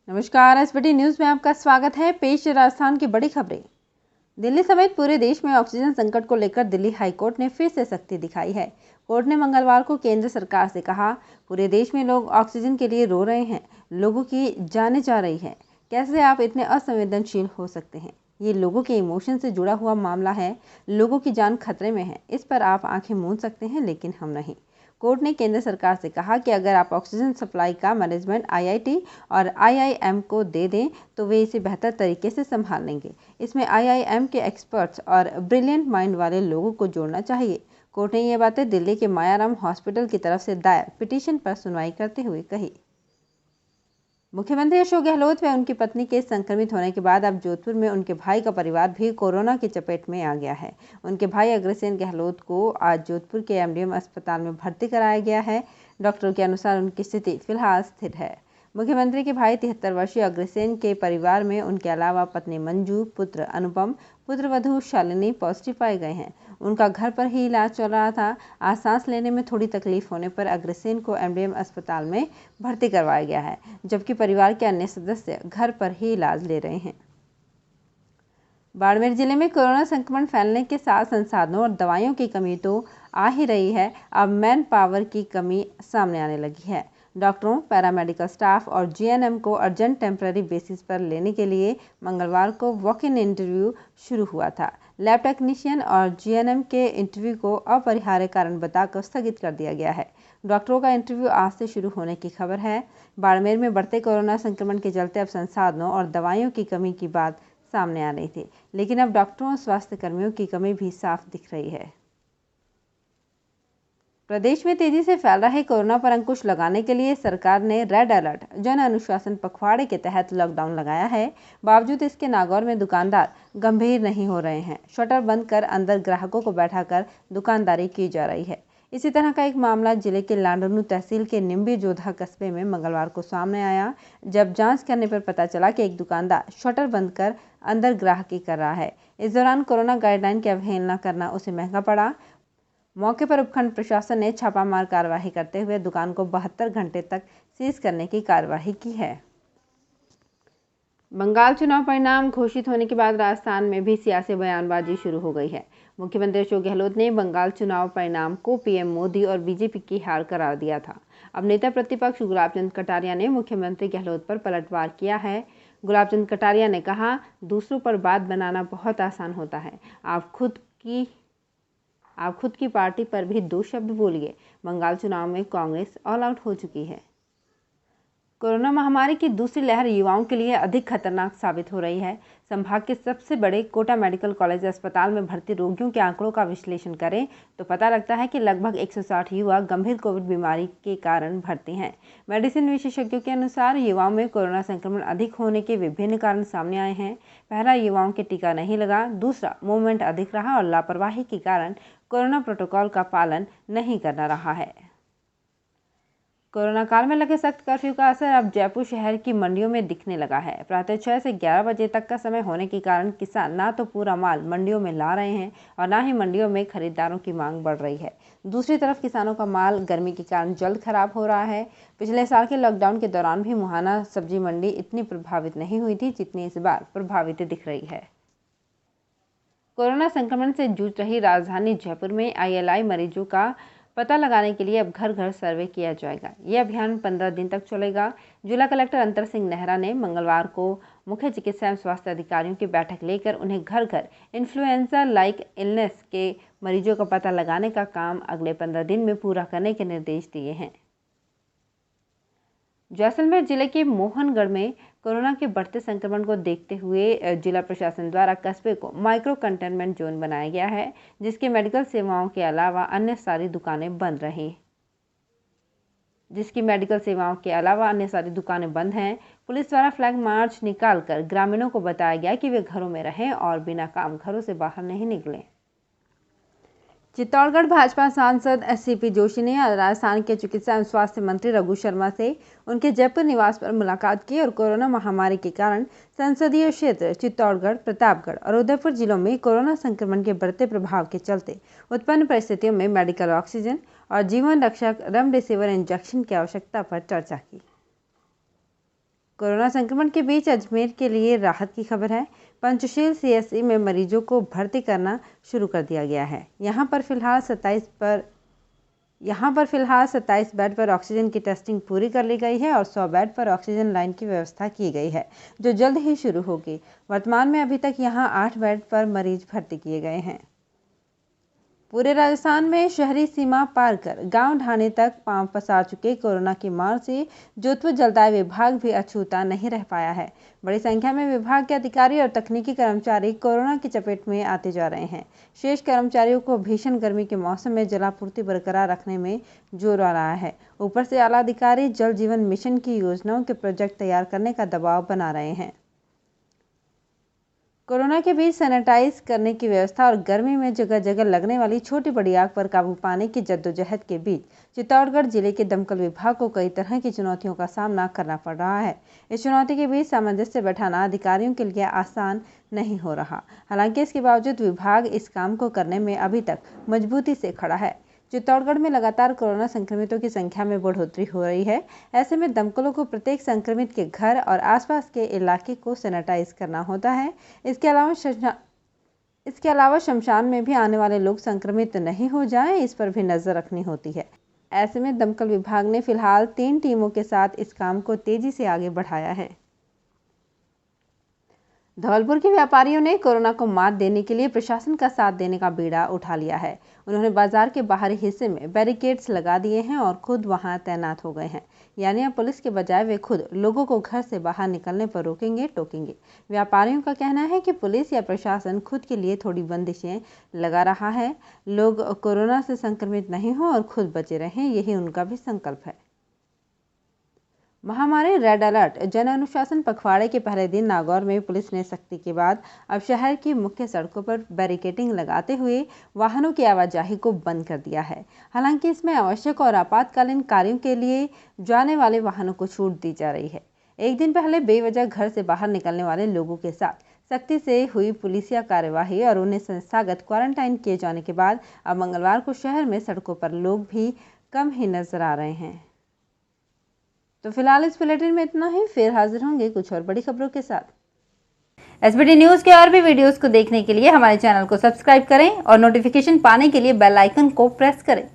नमस्कार, SBT news में आपका स्वागत है। पेश राजस्थान की बड़ी खबरें। दिल्ली समेत पूरे देश में ऑक्सीजन संकट को लेकर दिल्ली हाईकोर्ट ने फिर से सख्ती दिखाई है। कोर्ट ने मंगलवार को केंद्र सरकार से कहा, पूरे देश में लोग ऑक्सीजन के लिए रो रहे हैं, लोगों की जानें जा रही है। कैसे आप इतने असंवेदनशील हो सकते हैं? ये लोगों के इमोशन से जुड़ा हुआ मामला है। लोगों की जान खतरे में है, इस पर आप आंखें मूंद सकते हैं, लेकिन हम नहीं। कोर्ट ने केंद्र सरकार से कहा कि अगर आप ऑक्सीजन सप्लाई का मैनेजमेंट आईआईटी और आईआईएम को दे दें तो वे इसे बेहतर तरीके से संभाल लेंगे। इसमें आईआईएम के एक्सपर्ट्स और ब्रिलियंट माइंड वाले लोगों को जोड़ना चाहिए। कोर्ट ने ये बातें दिल्ली के मायाराम हॉस्पिटल की तरफ से दायर पिटीशन पर सुनवाई करते हुए कही। मुख्यमंत्री अशोक गहलोत व उनकी पत्नी के संक्रमित होने के बाद अब जोधपुर में उनके भाई का परिवार भी कोरोना की चपेट में आ गया है। उनके भाई अग्रसेन गहलोत को आज जोधपुर के एमडीएम अस्पताल में भर्ती कराया गया है। डॉक्टरों के अनुसार उनकी स्थिति फिलहाल स्थिर है। मुख्यमंत्री के भाई 73 वर्षीय अग्रसेन के परिवार में उनके अलावा पत्नी मंजू, पुत्र अनुपम, पुत्रवधू शालिनी पॉजिटिव पाए गए हैं। उनका घर पर ही इलाज चल रहा था। आज सांस लेने में थोड़ी तकलीफ होने पर अग्रसेन को एमडीएम अस्पताल में भर्ती करवाया गया है, जबकि परिवार के अन्य सदस्य घर पर ही इलाज ले रहे हैं। बाड़मेर जिले में कोरोना संक्रमण फैलने के साथ संसाधनों और दवाइयों की कमी तो आ ही रही है, अब मैन पावर की कमी सामने आने लगी है। डॉक्टरों, पैरामेडिकल स्टाफ और जीएनएम को अर्जेंट टेम्पररी बेसिस पर लेने के लिए मंगलवार को वॉक इन इंटरव्यू शुरू हुआ था। लैब टेक्नीशियन और जीएनएम के इंटरव्यू को अपरिहार्य कारण बताकर स्थगित कर दिया गया है। डॉक्टरों का इंटरव्यू आज से शुरू होने की खबर है। बाड़मेर में बढ़ते कोरोना संक्रमण के चलते अब संसाधनों और दवाइयों की कमी की बात सामने आ रही थी, लेकिन अब डॉक्टरों और स्वास्थ्य कर्मियों की कमी भी साफ दिख रही है। प्रदेश में तेजी से फैल रहे कोरोना पर अंकुश लगाने के लिए सरकार ने रेड अलर्ट जन अनुशासन पखवाड़े के तहत लॉकडाउन लगाया है। बावजूद इसके नागौर में दुकानदार गंभीर नहीं हो रहे हैं। शटर बंद कर अंदर ग्राहकों को बैठाकर दुकानदारी की जा रही है। इसी तरह का एक मामला जिले के लांडनू तहसील के निम्बी जोधा कस्बे में मंगलवार को सामने आया, जब जांच करने पर पता चला कि एक दुकानदार शटर बंद कर अंदर ग्राहकी कर रहा है। इस दौरान कोरोना गाइडलाइन की अवहेलना करना उसे महंगा पड़ा। मौके पर उपखंड प्रशासन ने छापामार कार्रवाई करते हुए दुकान को 72 घंटे तक सीज करने की कार्रवाई की है। बंगाल चुनाव परिणाम घोषित होने के बाद राजस्थान में भी सियासी बयानबाजी शुरू हो गई है। मुख्यमंत्री अशोक गहलोत ने बंगाल चुनाव परिणाम को पीएम मोदी और बीजेपी की हार करार दिया था। अब नेता प्रतिपक्ष गुलाबचंद कटारिया ने मुख्यमंत्री गहलोत पर पलटवार किया है। गुलाबचंद कटारिया ने कहा, दूसरों पर बात बनाना बहुत आसान होता है, आप खुद की पार्टी पर भी 2 शब्द बोलिए। बंगाल चुनाव में कांग्रेस ऑल आउट हो चुकी है। कोरोना महामारी की दूसरी लहर युवाओं के लिए अधिक खतरनाक साबित हो रही है। संभाग के सबसे बड़े कोटा मेडिकल कॉलेज अस्पताल में भर्ती रोगियों के आंकड़ों का विश्लेषण करें तो पता लगता है कि लगभग 160 युवा गंभीर कोविड बीमारी के कारण भर्ती हैं। मेडिसिन विशेषज्ञों के अनुसार युवाओं में कोरोना संक्रमण अधिक होने के विभिन्न कारण सामने आए हैं। पहला, युवाओं के टीका नहीं लगा। दूसरा, मूवमेंट अधिक रहा और लापरवाही के कारण कोरोना प्रोटोकॉल का पालन नहीं करना रहा है। कोरोना काल में लगे सख्त कर्फ्यू का असर अब जयपुर शहर की मंडियों में दिखने लगा है। प्रातः 6 से 11 बजे तक का समय होने के कारण किसान ना तो पूरा माल मंडियों में ला रहे हैं और ना ही मंडियों में खरीदारों की मांग बढ़ रही है। दूसरी तरफ किसानों का माल गर्मी के कारण जल्द खराब हो रहा है। पिछले साल के लॉकडाउन के दौरान भी मुहाना सब्जी मंडी इतनी प्रभावित नहीं हुई थी जितनी इस बार प्रभावित दिख रही है। कोरोना संक्रमण से जूझ रही राजधानी जयपुर में आईएलआई मरीजों का पता लगाने के लिए अब घर घर सर्वे किया जाएगा। यह अभियान 15 दिन तक चलेगा। जिला कलेक्टर अंतर सिंह नेहरा ने मंगलवार को मुख्य चिकित्सा एवं स्वास्थ्य अधिकारियों की बैठक लेकर उन्हें घर घर इन्फ्लुएंजा लाइक इलनेस के मरीजों का पता लगाने का काम अगले 15 दिन में पूरा करने के निर्देश दिए हैं। जैसलमेर जिले के मोहनगढ़ में कोरोना के बढ़ते संक्रमण को देखते हुए जिला प्रशासन द्वारा कस्बे को माइक्रो कंटेनमेंट जोन बनाया गया है, जिसकी मेडिकल सेवाओं के अलावा अन्य सारी दुकानें बंद हैं। पुलिस द्वारा फ्लैग मार्च निकालकर ग्रामीणों को बताया गया कि वे घरों में रहें और बिना काम घरों से बाहर नहीं निकलें। चित्तौड़गढ़ भाजपा सांसद सीपी जोशी ने राजस्थान के चिकित्सा एवं स्वास्थ्य मंत्री रघु शर्मा से उनके जयपुर निवास पर मुलाकात की और कोरोना महामारी के कारण संसदीय क्षेत्र चित्तौड़गढ़, प्रतापगढ़ और उदयपुर जिलों में कोरोना संक्रमण के बढ़ते प्रभाव के चलते उत्पन्न परिस्थितियों में मेडिकल ऑक्सीजन और जीवन रक्षक रेमडेसिविर इंजेक्शन की आवश्यकता पर चर्चा की। कोरोना संक्रमण के बीच अजमेर के लिए राहत की खबर है। पंचशील सीएससी में मरीजों को भर्ती करना शुरू कर दिया गया है। यहाँ पर फिलहाल 27 बेड पर ऑक्सीजन की टेस्टिंग पूरी कर ली गई है और 100 बेड पर ऑक्सीजन लाइन की व्यवस्था की गई है, जो जल्द ही शुरू होगी। वर्तमान में अभी तक यहाँ 8 बेड पर मरीज भर्ती किए गए हैं। पूरे राजस्थान में शहरी सीमा पार कर गांव ढाणे तक पांव पसार चुके कोरोना की मार से जोधपुर जलदाय विभाग भी अछूता नहीं रह पाया है। बड़ी संख्या में विभाग के अधिकारी और तकनीकी कर्मचारी कोरोना की चपेट में आते जा रहे हैं। शेष कर्मचारियों को भीषण गर्मी के मौसम में जलापूर्ति बरकरार रखने में जोर आ रहा है। ऊपर से आला अधिकारी जल जीवन मिशन की योजनाओं के प्रोजेक्ट तैयार करने का दबाव बना रहे हैं। कोरोना के बीच सैनिटाइज करने की व्यवस्था और गर्मी में जगह जगह लगने वाली छोटी बड़ी आग पर काबू पाने की जद्दोजहद के बीच चित्तौड़गढ़ जिले के दमकल विभाग को कई तरह की चुनौतियों का सामना करना पड़ रहा है। इस चुनौती के बीच सामंजस्य बैठाना अधिकारियों के लिए आसान नहीं हो रहा। हालांकि इसके बावजूद विभाग इस काम को करने में अभी तक मजबूती से खड़ा है। चित्तौड़गढ़ में लगातार कोरोना संक्रमितों की संख्या में बढ़ोतरी हो रही है। ऐसे में दमकलों को प्रत्येक संक्रमित के घर और आसपास के इलाके को सैनिटाइज करना होता है। इसके अलावा शमशान में भी आने वाले लोग संक्रमित नहीं हो जाएं, इस पर भी नजर रखनी होती है। ऐसे में दमकल विभाग ने फिलहाल 3 टीमों के साथ इस काम को तेजी से आगे बढ़ाया है। धौलपुर के व्यापारियों ने कोरोना को मात देने के लिए प्रशासन का साथ देने का बीड़ा उठा लिया है। उन्होंने बाजार के बाहरी हिस्से में बैरिकेड्स लगा दिए हैं और खुद वहां तैनात हो गए हैं। यानी अब पुलिस के बजाय वे खुद लोगों को घर से बाहर निकलने पर रोकेंगे टोकेंगे। व्यापारियों का कहना है कि पुलिस या प्रशासन खुद के लिए थोड़ी बंदिशें लगा रहा है। लोग कोरोना से संक्रमित नहीं हो और खुद बचे रहें, यही उनका भी संकल्प है। महामारी रेड अलर्ट जन अनुशासन पखवाड़े के पहले दिन नागौर में पुलिस ने सख्ती के बाद अब शहर की मुख्य सड़कों पर बैरिकेडिंग लगाते हुए वाहनों की आवाजाही को बंद कर दिया है। हालांकि इसमें आवश्यक और आपातकालीन कार्यों के लिए जाने वाले वाहनों को छूट दी जा रही है। एक दिन पहले बेवजह घर से बाहर निकलने वाले लोगों के साथ सख्ती से हुई पुलिसिया कार्यवाही और उन्हें संस्थागत क्वारंटाइन किए जाने के बाद अब मंगलवार को शहर में सड़कों पर लोग भी कम ही नजर आ रहे हैं। तो फिलहाल इस बुलेटिन में इतना ही। फिर हाजिर होंगे कुछ और बड़ी खबरों के साथ। एसबीटी न्यूज के और भी वीडियोस को देखने के लिए हमारे चैनल को सब्सक्राइब करें और नोटिफिकेशन पाने के लिए बेल आइकन को प्रेस करें।